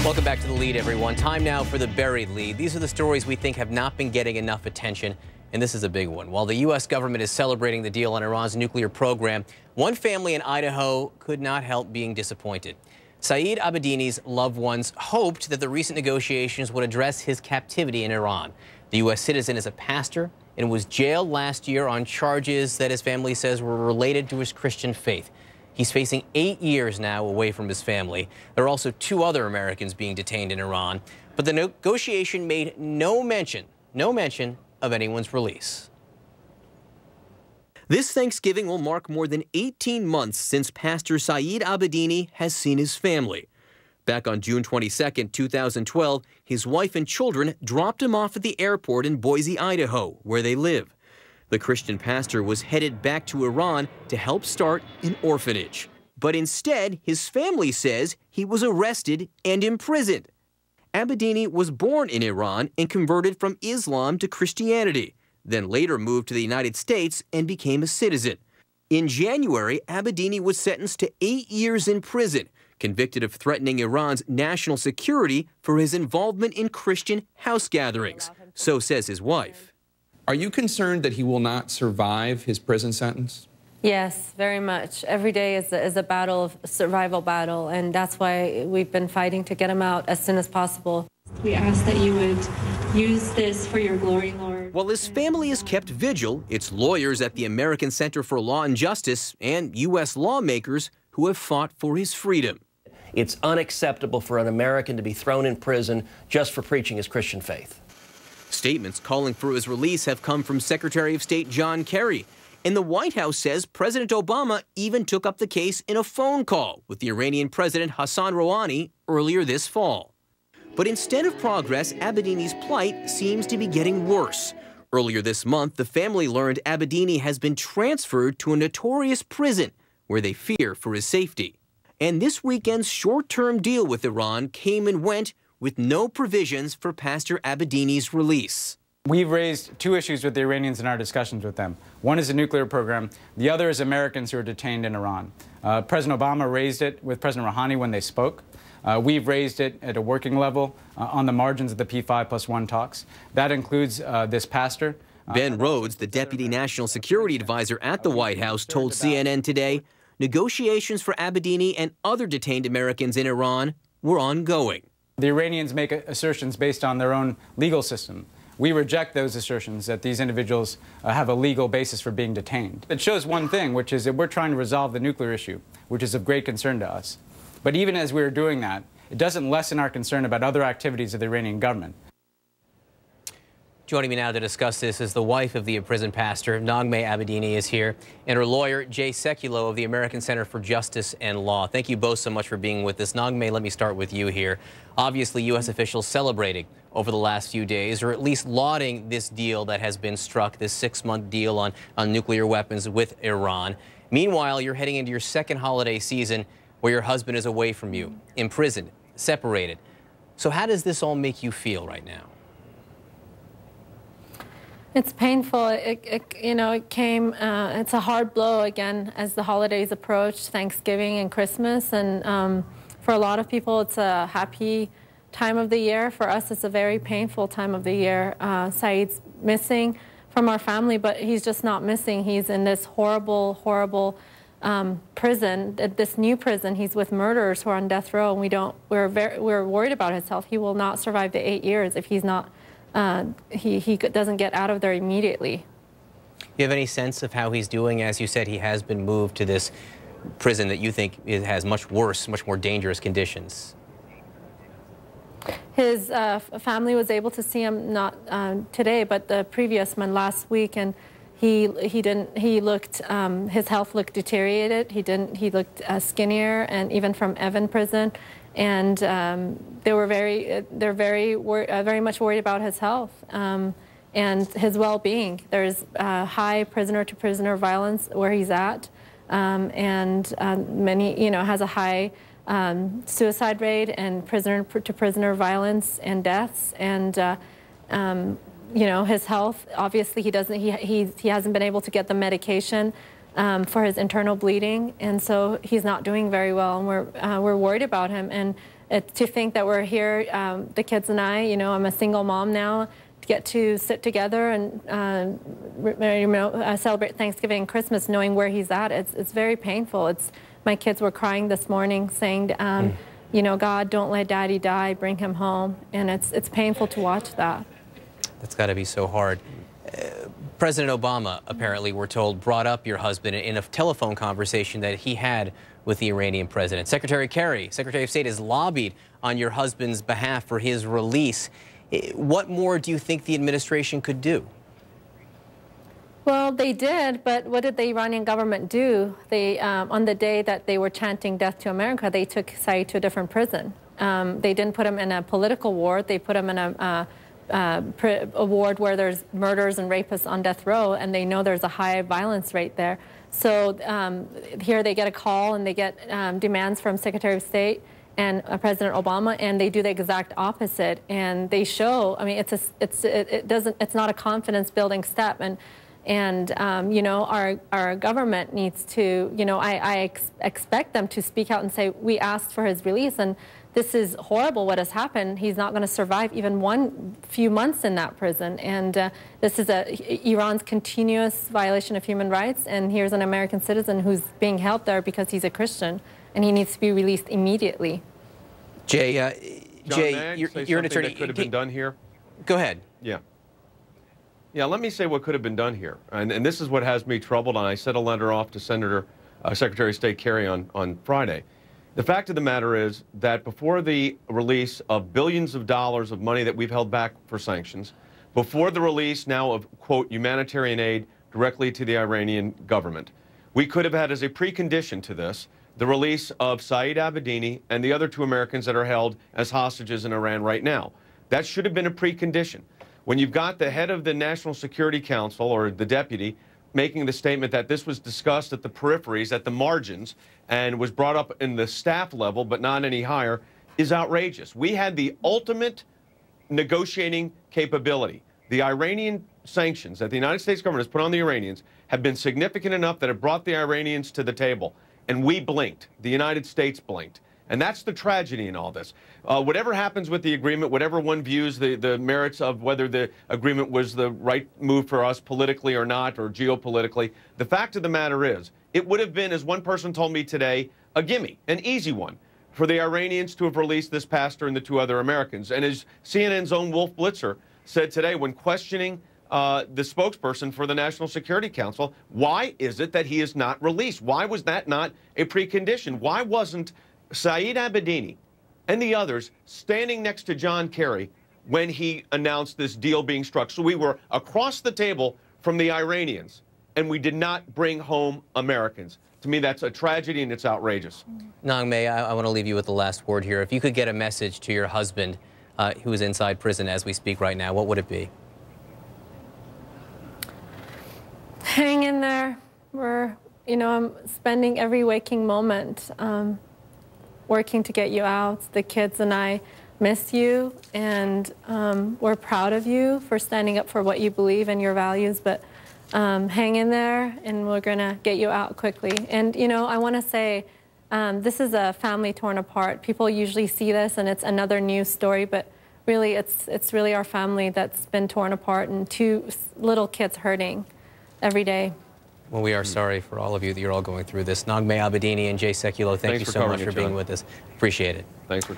Welcome back to The Lead, everyone. Time now for the buried lead. These are the stories we think have not been getting enough attention, and this is a big one. While the U.S. government is celebrating the deal on Iran's nuclear program, one family in Idaho could not help being disappointed. Saeed Abedini's loved ones hoped that the recent negotiations would address his captivity in Iran. The U.S. citizen is a pastor and was jailed last year on charges that his family says were related to his Christian faith. He's facing 8 years now away from his family. There are also 2 other Americans being detained in Iran, but the negotiation made no mention of anyone's release. This Thanksgiving will mark more than 18 months since Pastor Saeed Abedini has seen his family. Back on June 22, 2012, his wife and children dropped him off at the airport in Boise, Idaho, where they live. The Christian pastor was headed back to Iran to help start an orphanage. But instead, his family says he was arrested and imprisoned. Abedini was born in Iran and converted from Islam to Christianity, then later moved to the United States and became a citizen. In January, Abedini was sentenced to 8 years in prison, convicted of threatening Iran's national security for his involvement in Christian house gatherings. So says his wife. Are you concerned that he will not survive his prison sentence? Yes, very much. Every day is a battle, a survival battle, and that's why we've been fighting to get him out as soon as possible. We ask that you would use this for your glory, Lord. While his family has kept vigil, it's lawyers at the American Center for Law and Justice and U.S. lawmakers who have fought for his freedom. It's unacceptable for an American to be thrown in prison just for preaching his Christian faith. Statements calling for his release have come from Secretary of State John Kerry. And the White House says President Obama even took up the case in a phone call with the Iranian President Hassan Rouhani earlier this fall. But instead of progress, Abedini's plight seems to be getting worse. Earlier this month, the family learned Abedini has been transferred to a notorious prison where they fear for his safety. And this weekend's short-term deal with Iran came and went with no provisions for Pastor Abedini's release. We've raised 2 issues with the Iranians in our discussions with them. One is the nuclear program. The other is Americans who are detained in Iran. President Obama raised it with President Rouhani when they spoke. We've raised it at a working level on the margins of the P5+1 talks. That includes this pastor. Ben Rhodes, the Deputy National Security Advisor at the White House, told CNN today negotiations for Abedini and other detained Americans in Iran were ongoing. The Iranians make assertions based on their own legal system. We reject those assertions that these individuals have a legal basis for being detained. It shows one thing, which is that we're trying to resolve the nuclear issue, which is of great concern to us. But even as we're doing that, it doesn't lessen our concern about other activities of the Iranian government. Joining me now to discuss this is the wife of the imprisoned pastor, Naghmeh Abedini, is here, and her lawyer, Jay Sekulow of the American Center for Justice and Law. Thank you both so much for being with us. Naghmeh, let me start with you here. Obviously, U.S. officials celebrating over the last few days, or at least lauding this deal that has been struck, this 6-month deal on nuclear weapons with Iran. Meanwhile, you're heading into your second holiday season where your husband is away from you, imprisoned, separated. So how does this all make you feel right now? It's painful. It came, it's a hard blow again as the holidays approach, Thanksgiving and Christmas. And for a lot of people, it's a happy time of the year. For us, it's a very painful time of the year. Saeed's missing from our family, but he's just not missing. He's in this horrible, horrible prison, this new prison. He's with murderers who are on death row, and we're worried about his health. He will not survive the 8 years if he's not. He doesn't get out of there immediately. Do you have any sense of how he's doing? As you said, he has been moved to this prison that you think has much worse, much more dangerous conditions. His family was able to see him not today, but the previous one last week, and he looked his health looked deteriorated. He looked skinnier, and even from Evan prison. And they're very much worried about his health and his well-being. There's high prisoner-to-prisoner violence where he's at, and has a high suicide rate and prisoner-to-prisoner violence and deaths. And his health, obviously, he hasn't been able to get the medication for his internal bleeding, and so he's not doing very well, and we're worried about him. And to think that we're here, the kids and I, you know, I'm a single mom now, to get to sit together and celebrate Thanksgiving and Christmas knowing where he's at, it's very painful. My kids were crying this morning saying, you know, God, don't let Daddy die, bring him home. And it's painful to watch that. That's got to be so hard. President Obama, apparently, we're told, brought up your husband in a telephone conversation that he had with the Iranian president. Secretary Kerry, Secretary of State, has lobbied on your husband's behalf for his release. What more do you think the administration could do? Well, they did, but what did the Iranian government do? They, on the day that they were chanting death to America, they took Saeed to a different prison. They didn't put him in a political ward. They put him in a ward where there's murders and rapists on death row, and they know there's a high violence rate there. So here they get a call and they get demands from Secretary of State and President Obama, and they do the exact opposite. And they show, I mean, it's not a confidence-building step. And you know, our government needs to, you know, I expect them to speak out and say, we asked for his release, and this is horrible what has happened. He's not going to survive even few months in that prison. And this is Iran's continuous violation of human rights, and here's an American citizen who's being held there because he's a Christian, and he needs to be released immediately. Jay, John, you're an attorney. That could have been done here. Go ahead. Yeah. Yeah, let me say what could have been done here. And this is what has me troubled, and I sent a letter off to Secretary of State Kerry on Friday. The fact of the matter is that before the release of billions of dollars of money that we've held back for sanctions, before the release now of, quote, humanitarian aid directly to the Iranian government, we could have had as a precondition to this the release of Saeed Abedini and the other 2 Americans that are held as hostages in Iran right now. That should have been a precondition. When you've got the head of the National Security Council, or the deputy, making the statement that this was discussed at the peripheries, at the margins, and was brought up in the staff level, but not any higher, is outrageous. We had the ultimate negotiating capability. The Iranian sanctions that the United States government has put on the Iranians have been significant enough that it brought the Iranians to the table. And we blinked. The United States blinked. And that's the tragedy in all this. Whatever happens with the agreement, whatever one views the merits of whether the agreement was the right move for us politically or not, or geopolitically, the fact of the matter is, it would have been, as one person told me today, a gimme, an easy one, for the Iranians to have released this pastor and the 2 other Americans. And as CNN's own Wolf Blitzer said today when questioning the spokesperson for the National Security Council, why is it that he is not released? Why was that not a precondition? Why wasn't Saeed Abedini and the others standing next to John Kerry when he announced this deal being struck? So we were across the table from the Iranians, and we did not bring home Americans. To me, that's a tragedy, and it's outrageous. Naghmeh, I want to leave you with the last word here. If you could get a message to your husband, who is inside prison as we speak right now, what would it be? Hang in there. You know, I'm spending every waking moment working to get you out. The kids and I miss you, and we're proud of you for standing up for what you believe and your values, but hang in there, and we're going to get you out quickly. And, you know, I want to say this is a family torn apart. People usually see this, and it's another news story, but really it's really our family that's been torn apart, and 2 little kids hurting every day. Well, we are sorry for all of you that you're all going through this. Naghmeh Abedini and Jay Sekulow, thank you so much for being with us. Appreciate it. Thanks for